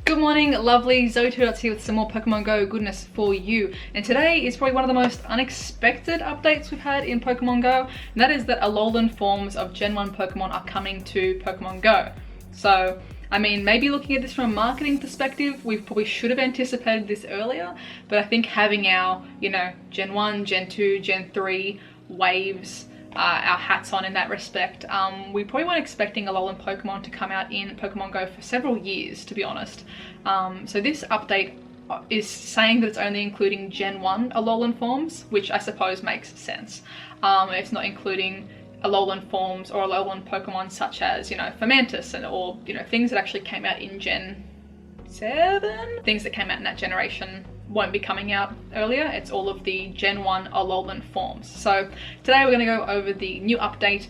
Good morning, lovely. ZoëTwoDots here with some more Pokemon Go goodness for you. And today is probably one of the most unexpected updates we've had in Pokemon Go, and that is that Alolan forms of Gen 1 Pokemon are coming to Pokemon Go. So, I mean, maybe looking at this from a marketing perspective, we probably should have anticipated this earlier, but I think having our, Gen 1, Gen 2, Gen 3 waves, our hats on in that respect. We probably weren't expecting Alolan Pokemon to come out in Pokemon Go for several years, to be honest. So this update is saying that it's only including Gen 1 Alolan forms, which I suppose makes sense. It's not including Alolan forms or Alolan Pokemon such as, Fomantis or things that actually came out in Gen 7. Things that came out in that generation won't be coming out earlier. It's all of the Gen 1 Alolan forms. So today we're going to go over the new update,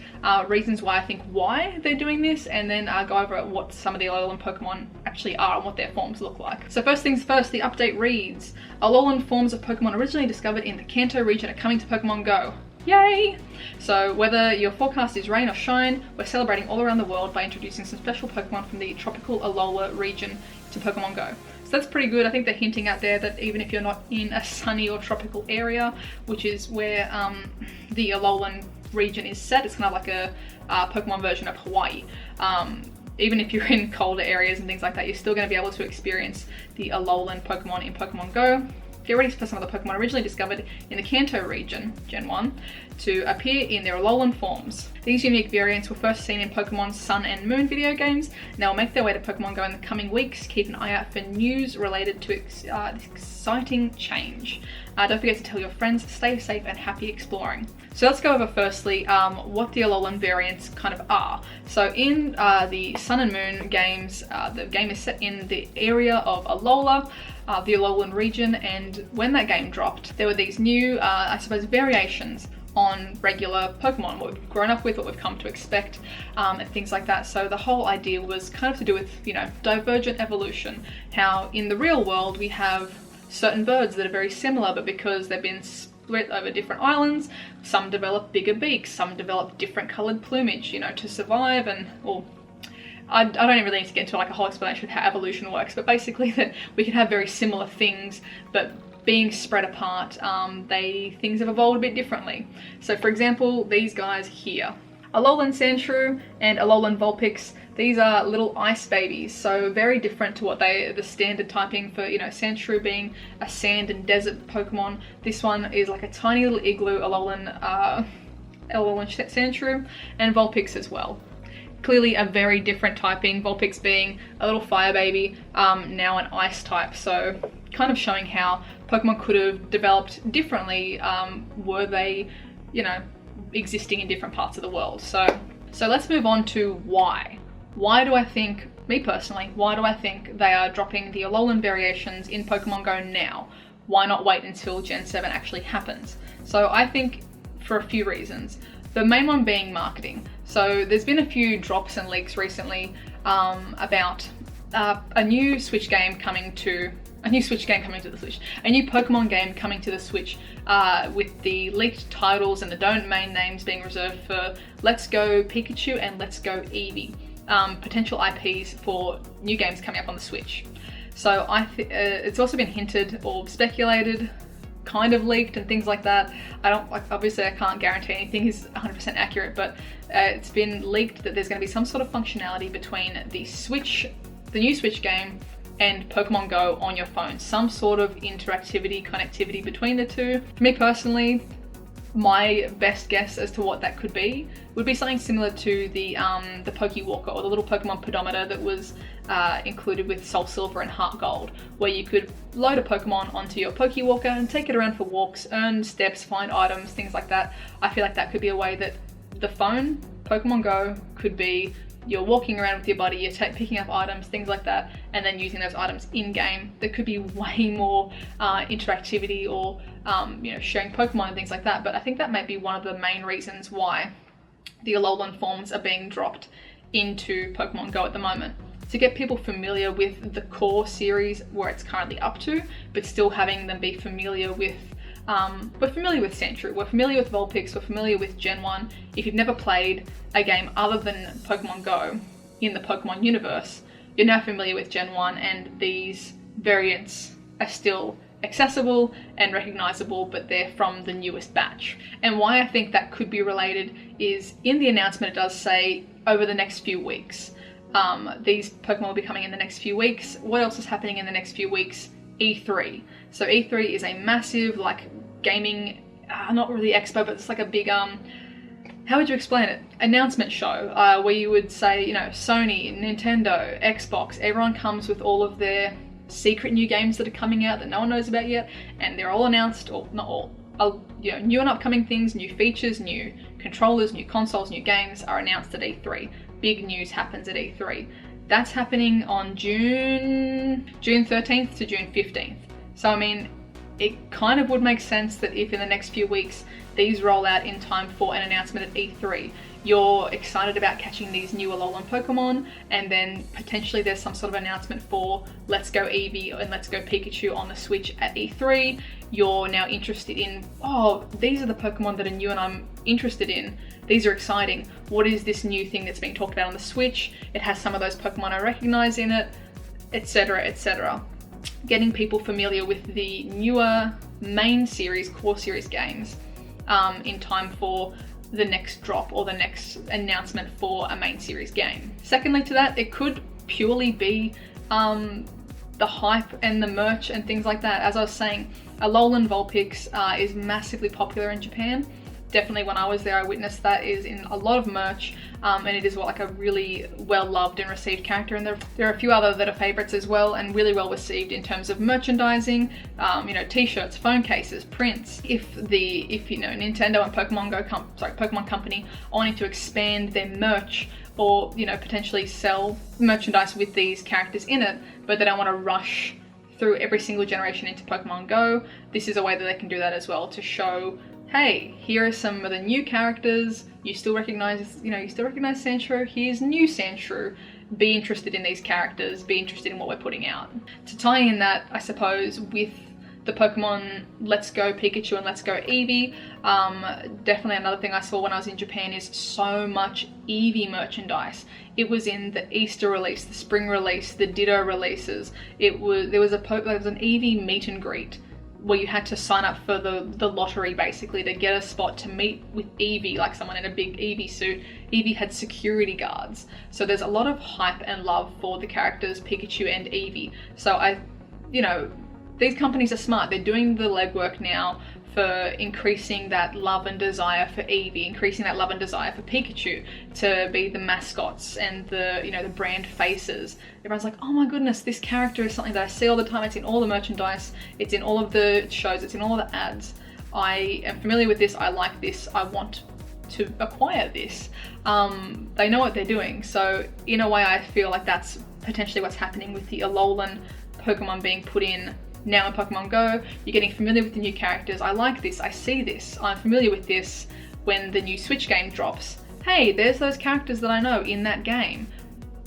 reasons why I think why they're doing this, and then go over what some of the Alolan Pokemon actually are and what their forms look like. So first things first, the update reads, Alolan forms of Pokemon originally discovered in the Kanto region are coming to Pokemon Go. Yay! So whether your forecast is rain or shine, we're celebrating all around the world by introducing some special Pokemon from the tropical Alola region to Pokemon Go. So that's pretty good. I think they're hinting out there that even if you're not in a sunny or tropical area, which is where the Alolan region is set, it's kind of like a Pokemon version of Hawaii. Even if you're in colder areas and things like that, you're still going to be able to experience the Alolan Pokemon in Pokemon Go. Get ready for some of the Pokemon originally discovered in the Kanto region, Gen 1, to appear in their Alolan forms. These unique variants were first seen in Pokemon Sun and Moon video games, and they'll make their way to Pokemon Go in the coming weeks. Keep an eye out for news related to this exciting change. Don't forget to tell your friends, stay safe and happy exploring. So let's go over firstly what the Alolan variants kind of are. So in the Sun and Moon games, the game is set in the area of Alola, the Alolan region, and when that game dropped, there were these new, I suppose, variations on regular Pokemon, what we've grown up with, what we've come to expect, and things like that. So the whole idea was kind of to do with, divergent evolution. How in the real world we have certain birds that are very similar, but because they've been split over different islands, some develop bigger beaks, some develop different coloured plumage, to survive, I don't really need to get into like a whole explanation of how evolution works, but basically that we can have very similar things, but being spread apart, things have evolved a bit differently. So for example, these guys here, Alolan Sandshrew and Alolan Vulpix, these are little ice babies, so very different to what the standard typing for, Sandshrew being a sand and desert Pokemon. This one is like a tiny little igloo Alolan Sandshrew, and Vulpix as well. Clearly a very different typing, Vulpix being a little fire baby, now an ice type, so kind of showing how Pokemon could have developed differently were they, existing in different parts of the world. So let's move on to why. Why do I think, me personally, why do I think they are dropping the Alolan variations in Pokemon Go now? Why not wait until Gen 7 actually happens? So I think for a few reasons. The main one being marketing. So there's been a few drops and leaks recently about a new Switch game coming to the Switch, a new Pokemon game coming to the Switch with the leaked titles and the domain names being reserved for Let's Go Pikachu and Let's Go Eevee, potential IPs for new games coming up on the Switch. So it's also been hinted or speculated, kind of leaked and things like that. Obviously I can't guarantee anything is 100% accurate, but it's been leaked that there's going to be some sort of functionality between the new Switch game and Pokemon Go on your phone. Some sort of connectivity between the two. For me personally, my best guess as to what that could be would be something similar to the Pokewalker, or the little Pokemon pedometer that was included with Soul Silver and Heart Gold, where you could load a Pokemon onto your Pokewalker and take it around for walks, earn steps, find items, things like that. I feel like that could be a way that the phone, Pokemon Go, could be you're walking around with your buddy, you're picking up items, things like that, and then using those items in-game. There could be way more interactivity or sharing Pokemon and things like that, but I think that might be one of the main reasons why the Alolan forms are being dropped into Pokemon Go at the moment. To get people familiar with the core series where it's currently up to, but still having them be familiar with we're familiar with Sandshrew, we're familiar with Vulpix, we're familiar with Gen 1. If you've never played a game other than Pokemon Go in the Pokemon universe, you're now familiar with Gen 1, and these variants are still accessible and recognizable, but they're from the newest batch. And why I think that could be related is in the announcement it does say over the next few weeks. These Pokemon will be coming in the next few weeks. What else is happening in the next few weeks? E3. So E3 is a massive, like, gaming, not really expo, but it's like a big, how would you explain it? Announcement show, where you would say, you know, Sony, Nintendo, Xbox, everyone comes with all of their secret new games that are coming out that no one knows about yet, and they're all announced, or not all, you know, new and upcoming things, new features, new controllers, new consoles, new games are announced at E3. Big news happens at E3. That's happening on June 13th to June 15th. So I mean, it kind of would make sense that if in the next few weeks these roll out in time for an announcement at E3, you're excited about catching these new Alolan Pokemon, and then potentially there's some sort of announcement for Let's Go Eevee and Let's Go Pikachu on the Switch at E3. You're now interested in, oh, these are the Pokemon that are new and I'm interested in. These are exciting. What is this new thing that's being talked about on the Switch? It has some of those Pokemon I recognize in it, etc, etc. Getting people familiar with the newer main series, core series games in time for the next drop or the next announcement for a main series game. Secondly to that, it could purely be the hype and the merch and things like that. As I was saying, Alolan Vulpix is massively popular in Japan. Definitely when I was there, I witnessed that is in a lot of merch, and it is like a really well loved and received character. And there are a few other that are favorites as well, and really well received in terms of merchandising, you know, t-shirts, phone cases, prints. If you know, Nintendo and Pokemon Company are wanting to expand their merch, or, you know, potentially sell merchandise with these characters in it, but they don't want to rush through every single generation into Pokemon Go, this is a way that they can do that as well, to show, hey, here are some of the new characters, you still recognize Sandshrew, here's new Sandshrew, be interested in these characters, be interested in what we're putting out. To tie in that, I suppose, with the Pokemon Let's Go Pikachu and Let's Go Eevee, definitely another thing I saw when I was in Japan is so much Eevee merchandise. It was in the Easter release, the spring release, the Ditto releases. There was an Eevee meet and greet where you had to sign up for the lottery basically to get a spot to meet with Eevee, like someone in a big Eevee suit. Eevee had security guards. So there's a lot of hype and love for the characters Pikachu and Eevee. So you know, these companies are smart. They're doing the legwork now for increasing that love and desire for Eevee, increasing that love and desire for Pikachu to be the mascots and the, you know, the brand faces. Everyone's like, oh my goodness, this character is something that I see all the time. It's in all the merchandise, it's in all of the shows, it's in all of the ads. I am familiar with this, I like this, I want to acquire this. They know what they're doing. So in a way, I feel like that's potentially what's happening with the Alolan Pokemon being put in now in Pokemon Go. You're getting familiar with the new characters. I like this, I see this, I'm familiar with this. When the new Switch game drops, hey, there's those characters that I know in that game.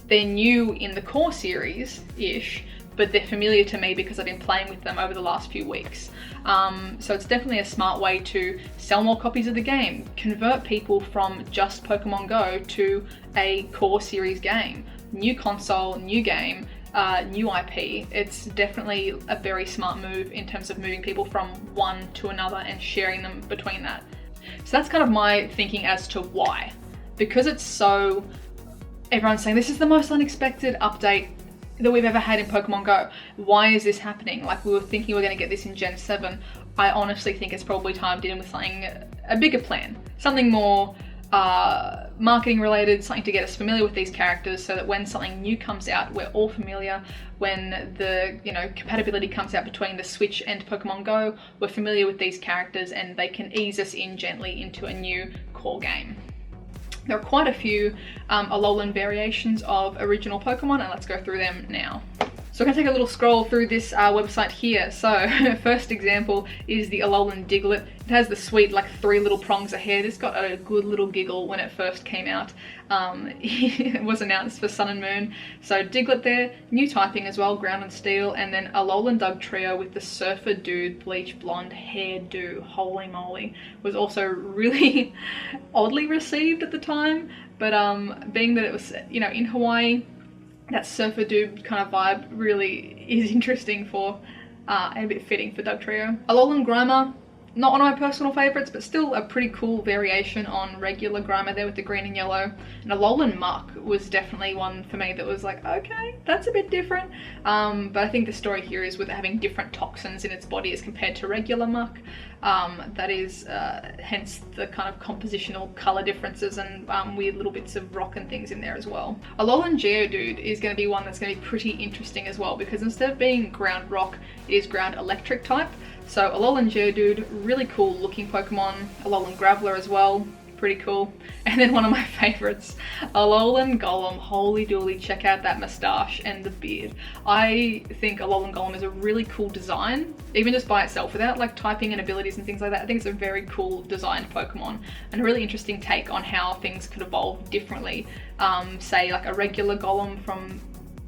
They're new in the core series-ish, but they're familiar to me because I've been playing with them over the last few weeks. So it's definitely a smart way to sell more copies of the game, convert people from just Pokemon Go to a core series game. New console, new game, new IP. It's definitely a very smart move in terms of moving people from one to another and sharing them between that. So that's kind of my thinking as to why. Because it's so, everyone's saying this is the most unexpected update that we've ever had in Pokemon Go. Why is this happening? Like, we were thinking we were going to get this in Gen 7. I honestly think it's probably timed in with something, a bigger plan, something more marketing related, something to get us familiar with these characters so that when something new comes out, we're all familiar. When the, you know, compatibility comes out between the Switch and Pokemon Go, we're familiar with these characters and they can ease us in gently into a new core game. There are quite a few Alolan variations of original Pokemon, and let's go through them now. So I'm going to take a little scroll through this website here. So first example is the Alolan Diglett. It has the sweet, like, 3 little prongs of hair. This got a good little giggle when it first came out. It was announced for Sun and Moon. So Diglett there, new typing as well, ground and steel, and then Alolan Dugtrio with the Surfer Dude bleach blonde hairdo. Holy moly. Was also really oddly received at the time, but being that it was, you know, in Hawaii, that surfer dude kind of vibe really is interesting for and a bit fitting for Dugtrio. Alolan Grimer, not one of my personal favourites, but still a pretty cool variation on regular Grimer there with the green and yellow. And Alolan Muck was definitely one for me that was like, okay, that's a bit different. But I think the story here is with it having different toxins in its body as compared to regular Muck. That is hence the kind of compositional colour differences and weird little bits of rock and things in there as well. Alolan Geodude is going to be one that's going to be pretty interesting as well, because instead of being ground rock, it is ground electric type. So Alolan Geodude, really cool looking Pokemon. Alolan Graveler as well, pretty cool. And then one of my favourites, Alolan Gollum. Holy dooly, check out that moustache and the beard. I think Alolan Gollum is a really cool design, even just by itself, without like typing and abilities and things like that. I think it's a very cool designed Pokemon and a really interesting take on how things could evolve differently. Say like a regular Gollum from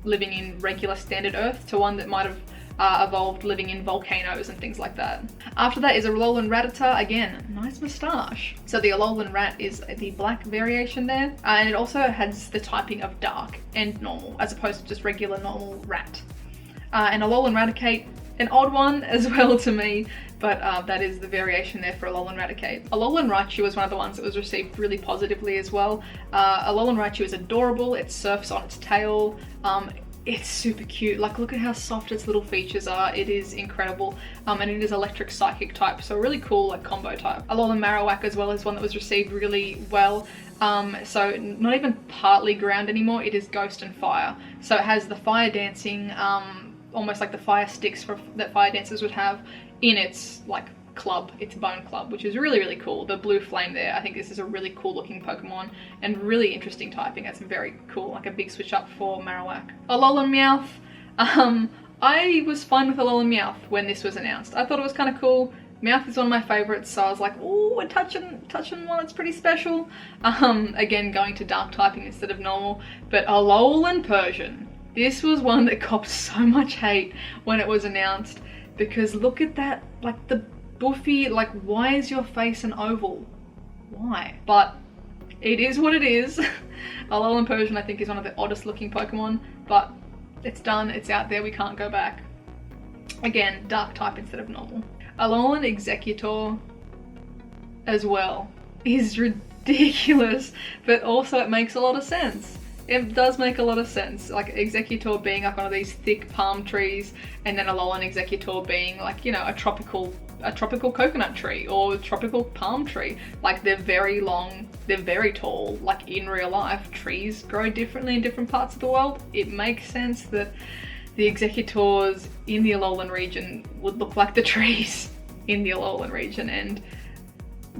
living in regular standard Earth to one that might have evolved living in volcanoes and things like that. After that is a Alolan Rattata. Again, nice moustache. So the Alolan Rat is the black variation there, and it also has the typing of dark and normal as opposed to just regular normal rat. And Alolan Raticate, an odd one as well to me, but that is the variation there for Alolan Raticate. Alolan Raichu was one of the ones that was received really positively as well. Alolan Raichu is adorable. It surfs on its tail. It's super cute. Like, look at how soft its little features are. It is incredible. And it is electric psychic type, so a really cool like combo type. Alolan Marowak as well is one that was received really well. So not even partly ground anymore, it is ghost and fire. So it has the fire dancing, almost like the fire sticks that fire dancers would have in its like club, its bone club, which is really, really cool. The blue flame there, I think this is a really cool looking Pokemon and really interesting typing. That's very cool, like a big switch up for Marowak. Alolan Meowth. I was fine with Alolan Meowth when this was announced. I thought it was kind of cool. Meowth is one of my favourites, so I was like, oh, we're touching one that's pretty special. Again, going to dark typing instead of normal. But Alolan Persian. This was one that copped so much hate when it was announced, because look at that, like the Buffy, like why is your face an oval? Why? But it is what it is. Alolan Persian I think is one of the oddest looking Pokemon, but it's done, it's out there, we can't go back. Again, dark type instead of normal. Alolan Executor as well is ridiculous, but also it makes a lot of sense. It does make a lot of sense, like Executor being up one of these thick palm trees, and then Alolan Executor being like, you know, a tropical coconut tree or tropical palm tree. Like they're very long, they're very tall. Like in real life, trees grow differently in different parts of the world. It makes sense that the Executors in the Alolan region would look like the trees in the Alolan region, and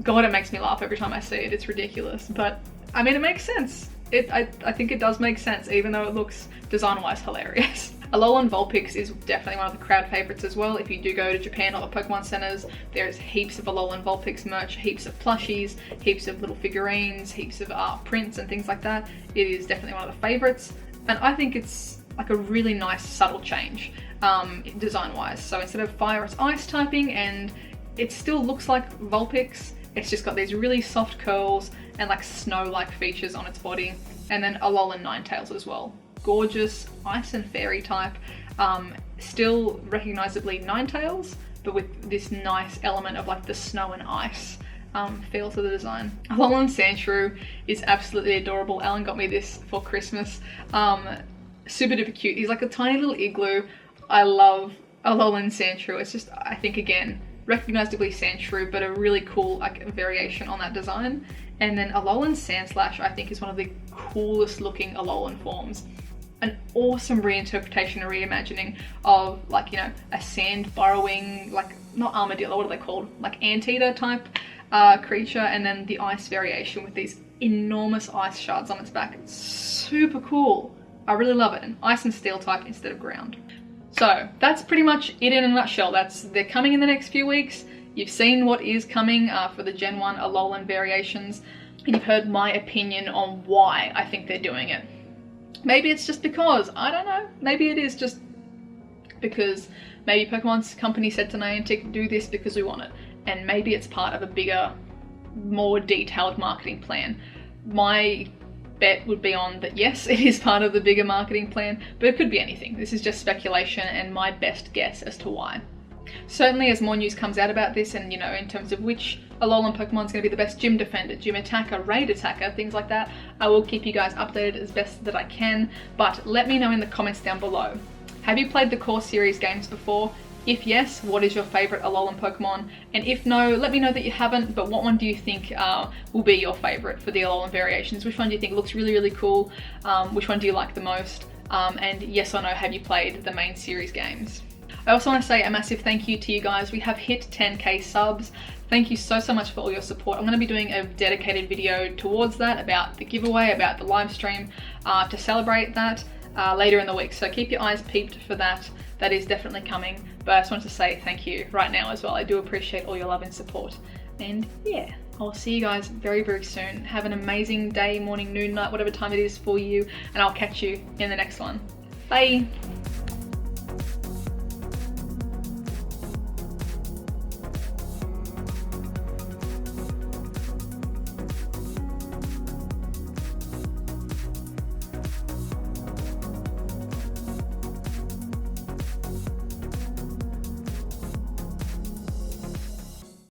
God, it makes me laugh every time I see it. It's ridiculous, but I mean, it makes sense. I think it does make sense, even though it looks design-wise hilarious. Alolan Vulpix is definitely one of the crowd favourites as well. If you do go to Japan or the Pokemon centres, there's heaps of Alolan Vulpix merch, heaps of plushies, heaps of little figurines, heaps of prints and things like that. It is definitely one of the favourites, and I think it's like a really nice subtle change design-wise. So instead of fire, it's ice typing, and it still looks like Vulpix. It's just got these really soft curls and like snow-like features on its body. And then Alolan Ninetales as well. Gorgeous ice and fairy type. Still recognisably Ninetales, but with this nice element of like the snow and ice feel to the design. Alolan Sandshrew is absolutely adorable. Alan got me this for Christmas. Super duper cute. He's like a tiny little igloo. I love Alolan Sandshrew. It's just, I think again, recognisably Sandshrew, but a really cool like variation on that design. And then Alolan Sandslash I think is one of the coolest looking Alolan forms. An awesome reinterpretation or reimagining of like, you know, a sand burrowing, like not armadillo, what are they called? Like anteater type creature, and then the ice variation with these enormous ice shards on its back. It's super cool. I really love it. An ice and steel type instead of ground. So that's pretty much it in a nutshell. They're coming in the next few weeks. You've seen what is coming for the Gen 1 Alolan variations, and you've heard my opinion on why I think they're doing it. Maybe it's just because, I don't know, maybe it is just because maybe Pokemon's company said to Niantic, do this because we want it, and maybe it's part of a bigger, more detailed marketing plan. My bet would be on that yes, it is part of the bigger marketing plan, but it could be anything. This is just speculation and my best guess as to why. Certainly as more news comes out about this, and you know, in terms of which Alolan Pokemon is going to be the best gym defender, gym attacker, raid attacker, things like that, I will keep you guys updated as best that I can. But let me know in the comments down below. Have you played the core series games before? If yes, what is your favourite Alolan Pokemon? And if no, let me know that you haven't, but what one do you think will be your favourite for the Alolan variations? Which one do you think looks really, really cool? Which one do you like the most? And yes or no, have you played the main series games? I also want to say a massive thank you to you guys. We have hit 10k subs. Thank you so much for all your support. I'm going to be doing a dedicated video towards that, about the giveaway, about the live stream, to celebrate that later in the week. So keep your eyes peeled for that. That is definitely coming. But I just wanted to say thank you right now as well. I do appreciate all your love and support. And yeah, I'll see you guys very, very soon. Have an amazing day, morning, noon, night, whatever time it is for you. And I'll catch you in the next one. Bye.